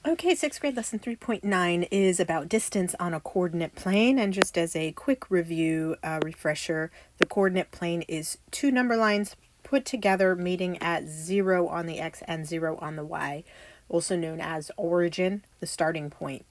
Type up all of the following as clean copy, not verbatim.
Okay, 6th grade lesson 3.9 is about distance on a coordinate plane. And just as a quick review, refresher, the coordinate plane is two number lines put together meeting at 0 on the x and 0 on the y, also known as origin, the starting point.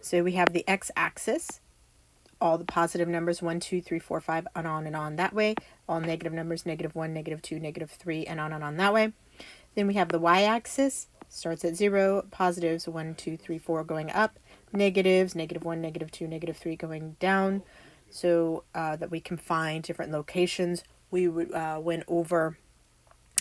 So we have the x-axis, all the positive numbers 1, 2, 3, 4, 5, and on that way. All negative numbers, -1, -2, -3, and on that way. Then we have the y-axis, starts at 0, positives 1, 2, 3, 4 going up, negatives, -1, -2, -3 going down, so that we can find different locations. We went over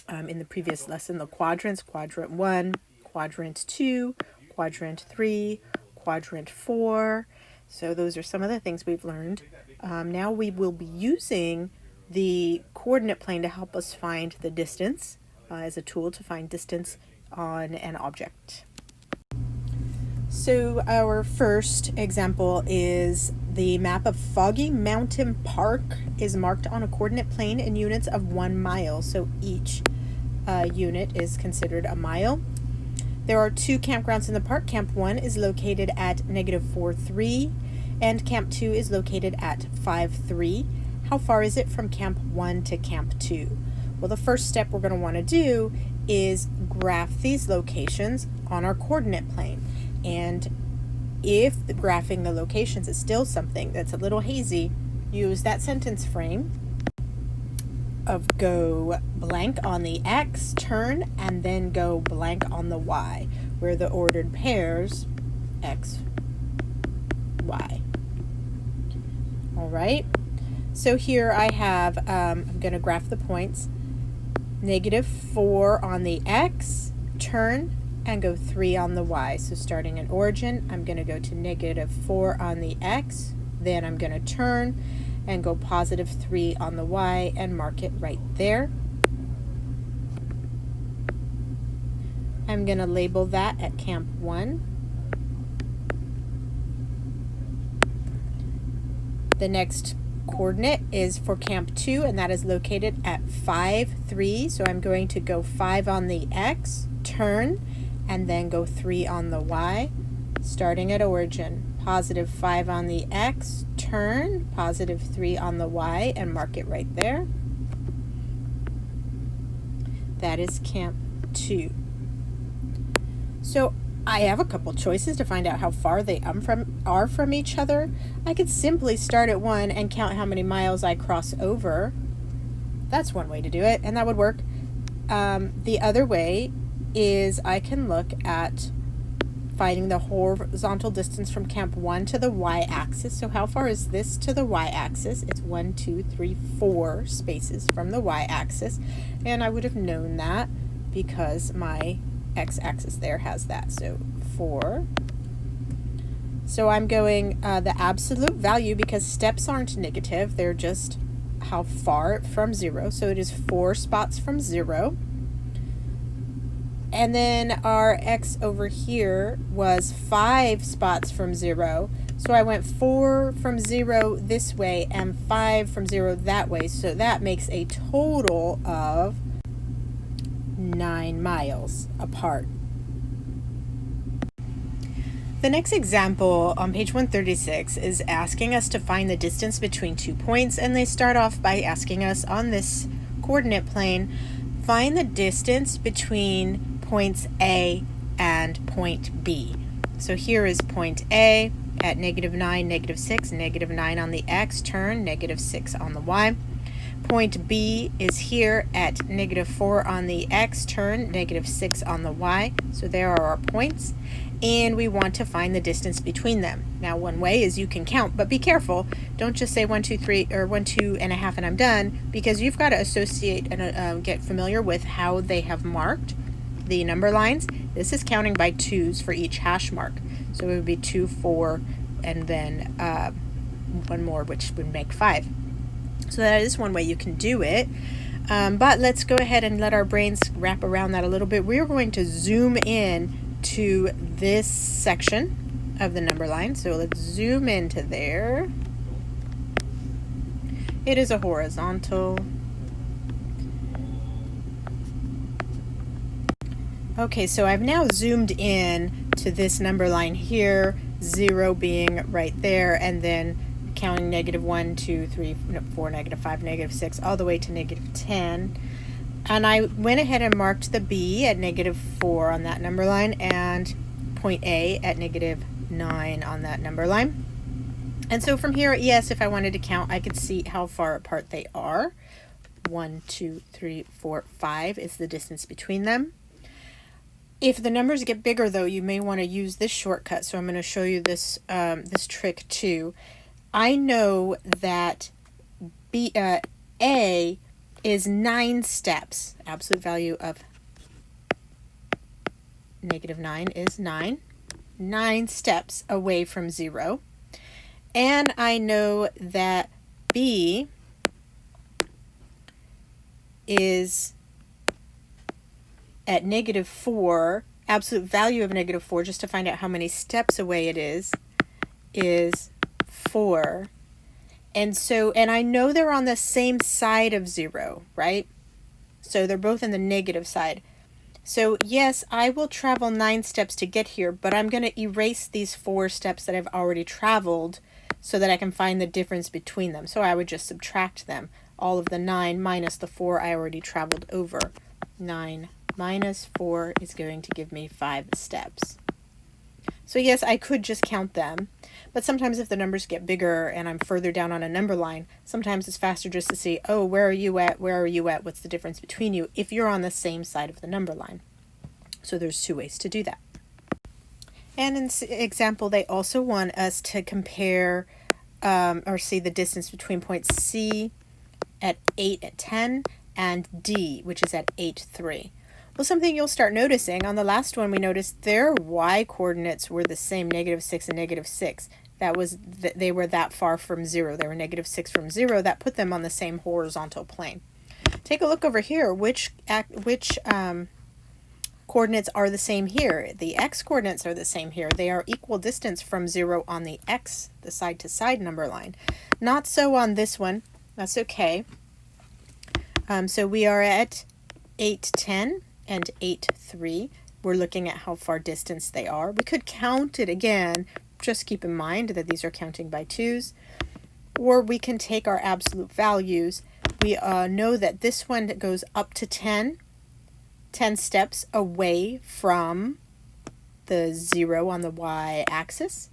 in the previous lesson the quadrants, quadrant 1, quadrant 2, quadrant 3, quadrant 4. So those are some of the things we've learned. Now we will be using the coordinate plane to help us find the distance as a tool to find distance on an object. So our first example is the map of Foggy Mountain Park is marked on a coordinate plane in units of 1 mile. So each unit is considered a mile. There are two campgrounds in the park. Camp 1 is located at -4.3 and Camp 2 is located at 5.3. How far is it from Camp 1 to Camp 2? Well, the first step we're going to want to do is graph these locations on our coordinate plane. And if graphing the locations is still something that's a little hazy, use that sentence frame of go blank on the x, turn, and then go blank on the y, where the ordered pairs x, y. All right. So here I have, I'm going to graph the points. -4 on the x, turn, and go 3 on the y. So starting at origin, I'm going to go to -4 on the x, then I'm going to turn and go +3 on the y and mark it right there. I'm going to label that at Camp 1. The next coordinate is for Camp 2, and that is located at 5.3. So I'm going to go 5 on the x, turn, and then go 3 on the y, starting at origin. +5 on the x, turn, +3 on the y, and mark it right there. That is Camp 2. So I have a couple choices to find out how far they are from each other. I could simply start at 1 and count how many miles I cross over. That's one way to do it, and that would work. The other way is I can look at finding the horizontal distance from Camp 1 to the y-axis. So how far is this to the y-axis? It's 1, 2, 3, 4 spaces from the y-axis, and I would have known that because my x-axis there has that. So 4. So I'm going the absolute value, because steps aren't negative, they're just how far from 0. So it is 4 spots from 0. And then our x over here was 5 spots from 0. So I went 4 from 0 this way and 5 from 0 that way. So that makes a total of 9 miles apart. The next example on page 136 is asking us to find the distance between 2 points, and they start off by asking us on this coordinate plane, find the distance between points A and point B. So here is point A at -9, -6, -9 on the x, turn, -6 on the y. Point B is here at -4 on the x, turn, -6 on the y. So there are our points, and we want to find the distance between them. Now, one way is you can count, but be careful. Don't just say 1, 2, 3, or 1, 2.5 and I'm done, because you've got to associate and get familiar with how they have marked the number lines. This is counting by 2s for each hash mark. So it would be 2, 4, and then one more, which would make 5. So that is one way you can do it. But let's go ahead and let our brains wrap around that a little bit. We're going to zoom in to this section of the number line. So let's zoom into there. It is a horizontal. Okay, so I've now zoomed in to this number line here, 0 being right there, and then counting -1, 2, 3, 4, -5, -6, all the way to -10. And I went ahead and marked the B at -4 on that number line, and point A at -9 on that number line. And so from here, yes, if I wanted to count, I could see how far apart they are. 1, 2, 3, 4, 5 is the distance between them. If the numbers get bigger, though, you may want to use this shortcut. So I'm going to show you this this trick too. I know that A is 9 steps. Absolute value of -9 is 9. 9 steps away from 0. And I know that B is at -4, absolute value of -4, just to find out how many steps away it is 4. And so, and I know they're on the same side of 0, right? So they're both in the negative side. So yes, I will travel 9 steps to get here, but I'm going to erase these 4 steps that I've already traveled so that I can find the difference between them. So I would just subtract them. All of the 9 minus the 4 I already traveled over. 9 minus 4 is going to give me 5 steps. So yes, I could just count them, but sometimes if the numbers get bigger and I'm further down on a number line, sometimes it's faster just to see, oh, where are you at? Where are you at? What's the difference between you if you're on the same side of the number line? So there's 2 ways to do that. And in example, they also want us to compare or see the distance between point C at 8 at 10 and D, which is at 8, 3. Well, something you'll start noticing, on the last one we noticed their y coordinates were the same, -6 and -6. That was, they were that far from 0. They were -6 from 0. That put them on the same horizontal plane. Take a look over here. Which coordinates are the same here? The x coordinates are the same here. They are equal distance from 0 on the x, the side-to-side number line. Not so on this one. That's okay. So we are at 8, 10 and 8, 3. We're looking at how far distance they are. We could count it again. Just keep in mind that these are counting by 2s. Or we can take our absolute values. We know that this one goes up to 10 steps away from the 0 on the y-axis.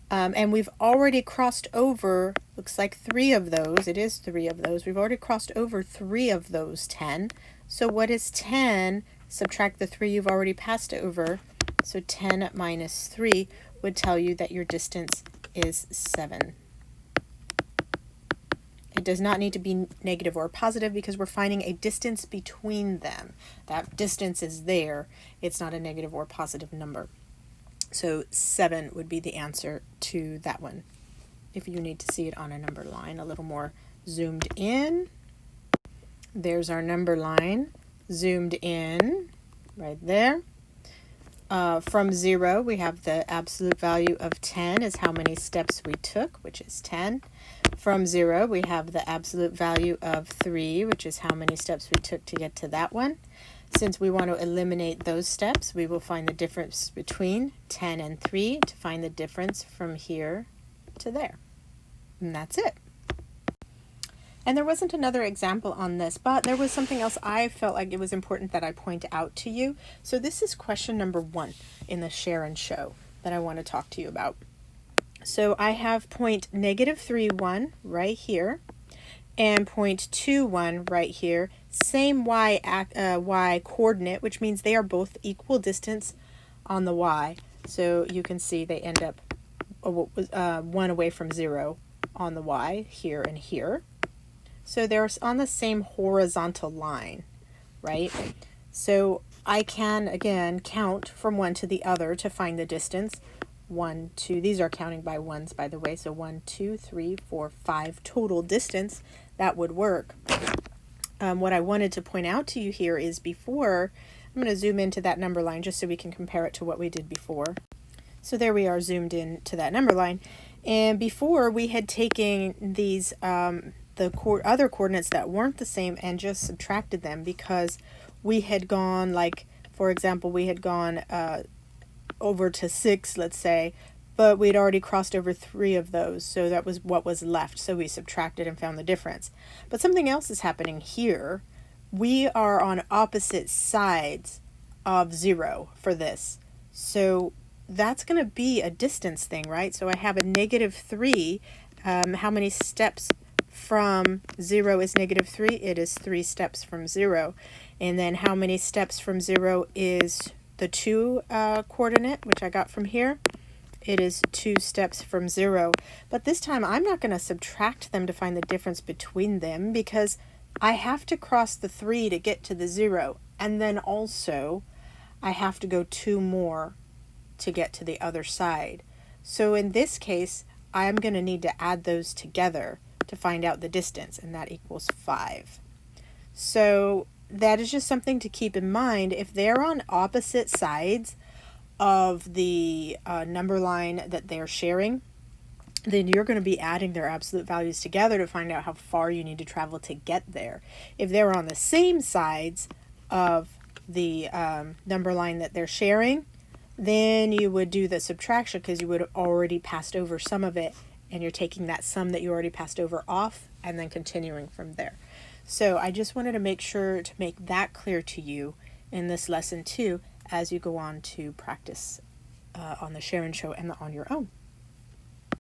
And we've already crossed over, looks like 3 of those. It is 3 of those. We've already crossed over 3 of those 10. So what is 10? Subtract the 3 you've already passed over. So 10 minus 3 would tell you that your distance is 7. It does not need to be negative or positive because we're finding a distance between them. That distance is there. It's not a negative or positive number. So 7 would be the answer to that one. If you need to see it on a number line, a little more zoomed in. There's our number line, zoomed in, right there. From 0, we have the absolute value of 10 is how many steps we took, which is 10. From 0, we have the absolute value of 3, which is how many steps we took to get to that one. Since we want to eliminate those steps, we will find the difference between 10 and 3 to find the difference from here to there. And that's it. And there wasn't another example on this, but there was something else I felt like it was important that I point out to you. So this is question number 1 in the share and show that I want to talk to you about. So I have point -3, 1 right here and point 2, 1 right here. Same y coordinate, which means they are both equal distance on the y. So you can see they end up 1 away from 0 on the y, here and here. So they're on the same horizontal line, right? So I can, again, count from one to the other to find the distance. 1, 2, these are counting by ones, by the way. So 1, 2, 3, 4, 5 total distance. That would work. What I wanted to point out to you here is before, I'm going to zoom into that number line just so we can compare it to what we did before. So there we are zoomed in to that number line. And before we had taken these the other coordinates that weren't the same and just subtracted them because we had gone, like, for example, we had gone over to 6, let's say, but we'd already crossed over 3 of those, so that was what was left. So we subtracted and found the difference. But something else is happening here. We are on opposite sides of 0 for this. So that's going to be a distance thing, right? So I have a -3. How many steps from 0 is -3? It is 3 steps from 0. And then how many steps from 0 is the 2 coordinate, which I got from here? It is 2 steps from 0. But this time I'm not going to subtract them to find the difference between them, because I have to cross the 3 to get to the 0. And then also I have to go 2 more to get to the other side. So in this case, I'm going to need to add those together to find out the distance, and that equals 5. So that is just something to keep in mind. If they're on opposite sides of the number line that they're sharing, then you're going to be adding their absolute values together to find out how far you need to travel to get there. If they're on the same sides of the number line that they're sharing, then you would do the subtraction, because you would have already passed over some of it, and you're taking that sum that you already passed over off and then continuing from there. So I just wanted to make sure to make that clear to you in this lesson too, as you go on to practice on the Sharon Show and on your own.